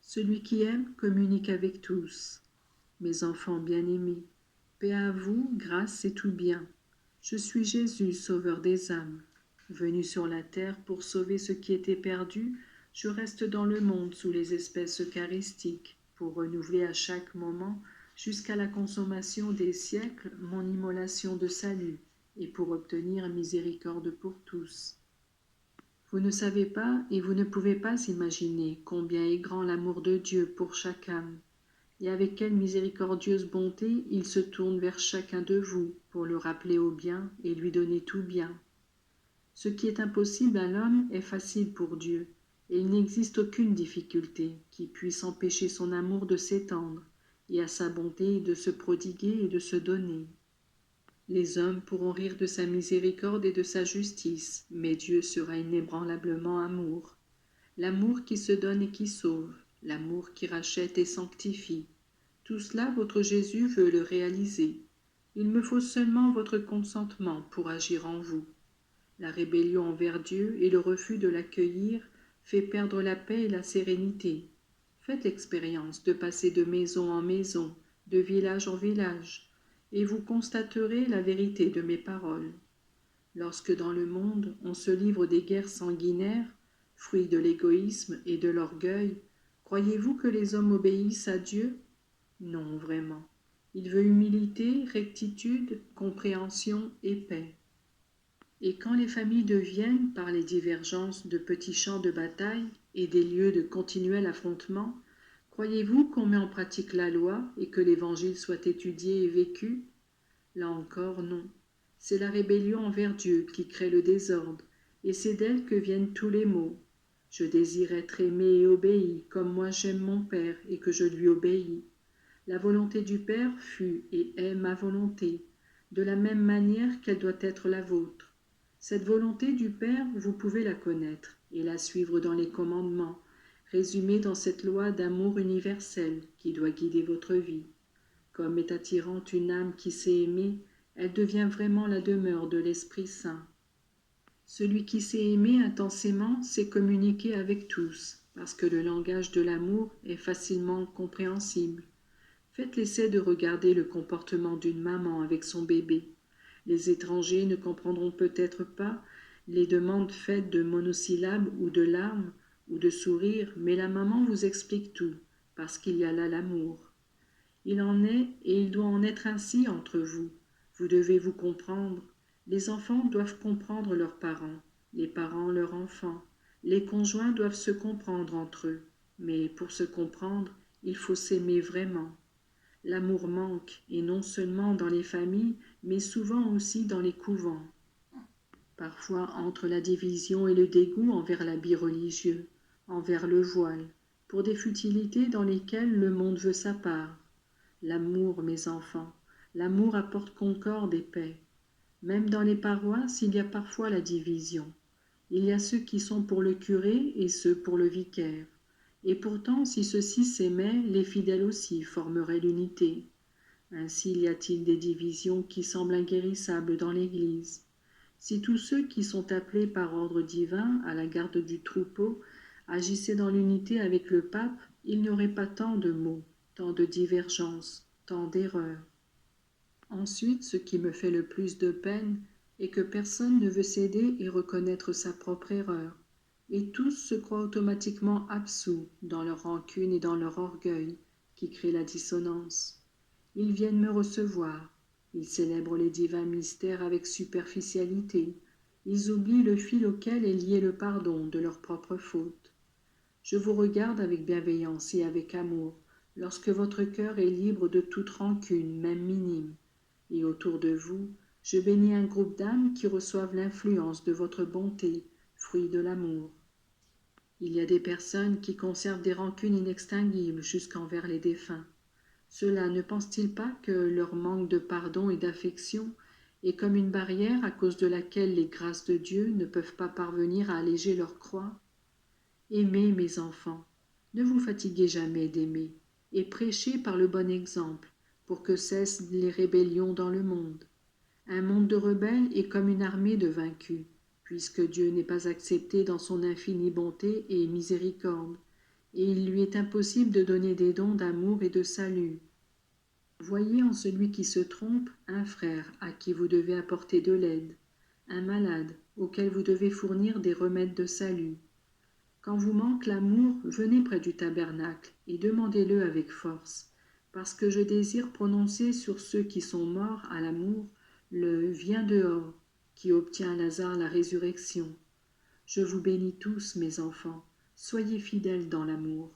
Celui qui aime communique avec tous. Mes enfants bien-aimés, paix à vous, grâce et tout bien. Je suis Jésus, sauveur des âmes. Venu sur la terre pour sauver ce qui était perdu, je reste dans le monde sous les espèces eucharistiques, pour renouveler à chaque moment, jusqu'à la consommation des siècles, mon immolation de salut, et pour obtenir miséricorde pour tous. Vous ne savez pas et vous ne pouvez pas imaginer combien est grand l'amour de Dieu pour chaque âme, et avec quelle miséricordieuse bonté il se tourne vers chacun de vous pour le rappeler au bien et lui donner tout bien. Ce qui est impossible à l'homme est facile pour Dieu, et il n'existe aucune difficulté qui puisse empêcher son amour de s'étendre, et à sa bonté de se prodiguer et de se donner. Les hommes pourront rire de sa miséricorde et de sa justice, mais Dieu sera inébranlablement amour. L'amour qui se donne et qui sauve, l'amour qui rachète et sanctifie. Tout cela, votre Jésus veut le réaliser. Il me faut seulement votre consentement pour agir en vous. La rébellion envers Dieu et le refus de l'accueillir fait perdre la paix et la sérénité. Faites l'expérience de passer de maison en maison, de village en village, et vous constaterez la vérité de mes paroles. Lorsque dans le monde on se livre des guerres sanguinaires, fruits de l'égoïsme et de l'orgueil, croyez-vous que les hommes obéissent à Dieu? Non, vraiment. Il veut humilité, rectitude, compréhension et paix. Et quand les familles deviennent, par les divergences, de petits champs de bataille et des lieux de continuel affrontement, croyez-vous qu'on met en pratique la loi et que l'Évangile soit étudié et vécu? Là encore, non. C'est la rébellion envers Dieu qui crée le désordre, et c'est d'elle que viennent tous les maux. Je désire être aimé et obéi, comme moi j'aime mon Père et que je lui obéis. La volonté du Père fut et est ma volonté, de la même manière qu'elle doit être la vôtre. Cette volonté du Père, vous pouvez la connaître et la suivre dans les commandements, résumés dans cette loi d'amour universel qui doit guider votre vie. Comme est attirante une âme qui sait aimer, elle devient vraiment la demeure de l'Esprit Saint. Celui qui sait aimer intensément sait communiquer avec tous, parce que le langage de l'amour est facilement compréhensible. Faites l'essai de regarder le comportement d'une maman avec son bébé. Les étrangers ne comprendront peut-être pas les demandes faites de monosyllabes ou de larmes ou de sourires, mais la maman vous explique tout, parce qu'il y a là l'amour. Il en est et il doit en être ainsi entre vous. Vous devez vous comprendre. Les enfants doivent comprendre leurs parents, les parents leurs enfants. Les conjoints doivent se comprendre entre eux. Mais pour se comprendre, il faut s'aimer vraiment. L'amour manque, et non seulement dans les familles, mais souvent aussi dans les couvents. Parfois entre la division et le dégoût envers l'habit religieux, envers le voile, pour des futilités dans lesquelles le monde veut sa part. L'amour, mes enfants, l'amour apporte concorde et paix. Même dans les paroisses, il y a parfois la division. Il y a ceux qui sont pour le curé et ceux pour le vicaire. Et pourtant, si ceux-ci s'aimaient, les fidèles aussi formeraient l'unité. Ainsi y a-t-il des divisions qui semblent inguérissables dans l'Église. Si tous ceux qui sont appelés par ordre divin à la garde du troupeau agissaient dans l'unité avec le pape, il n'y aurait pas tant de maux, tant de divergences, tant d'erreurs. Ensuite, ce qui me fait le plus de peine est que personne ne veut céder et reconnaître sa propre erreur, et tous se croient automatiquement absous dans leur rancune et dans leur orgueil, qui crée la dissonance. Ils viennent me recevoir, ils célèbrent les divins mystères avec superficialité, ils oublient le fil auquel est lié le pardon de leurs propres fautes. Je vous regarde avec bienveillance et avec amour, lorsque votre cœur est libre de toute rancune, même minime, et autour de vous, je bénis un groupe d'âmes qui reçoivent l'influence de votre bonté, fruit de l'amour. Il y a des personnes qui conservent des rancunes inextinguibles jusqu'envers les défunts. Ceux-là ne pensent-ils pas que leur manque de pardon et d'affection est comme une barrière à cause de laquelle les grâces de Dieu ne peuvent pas parvenir à alléger leur croix? Aimez, mes enfants, ne vous fatiguez jamais d'aimer, et prêchez par le bon exemple, pour que cessent les rébellions dans le monde. Un monde de rebelles est comme une armée de vaincus, puisque Dieu n'est pas accepté dans son infinie bonté et miséricorde, et il lui est impossible de donner des dons d'amour et de salut. Voyez en celui qui se trompe un frère à qui vous devez apporter de l'aide, un malade auquel vous devez fournir des remèdes de salut. Quand vous manque l'amour, venez près du tabernacle et demandez-le avec force, parce que je désire prononcer sur ceux qui sont morts à l'amour le Viens dehors, qui obtient à Lazare la résurrection. Je vous bénis tous, mes enfants, soyez fidèles dans l'amour.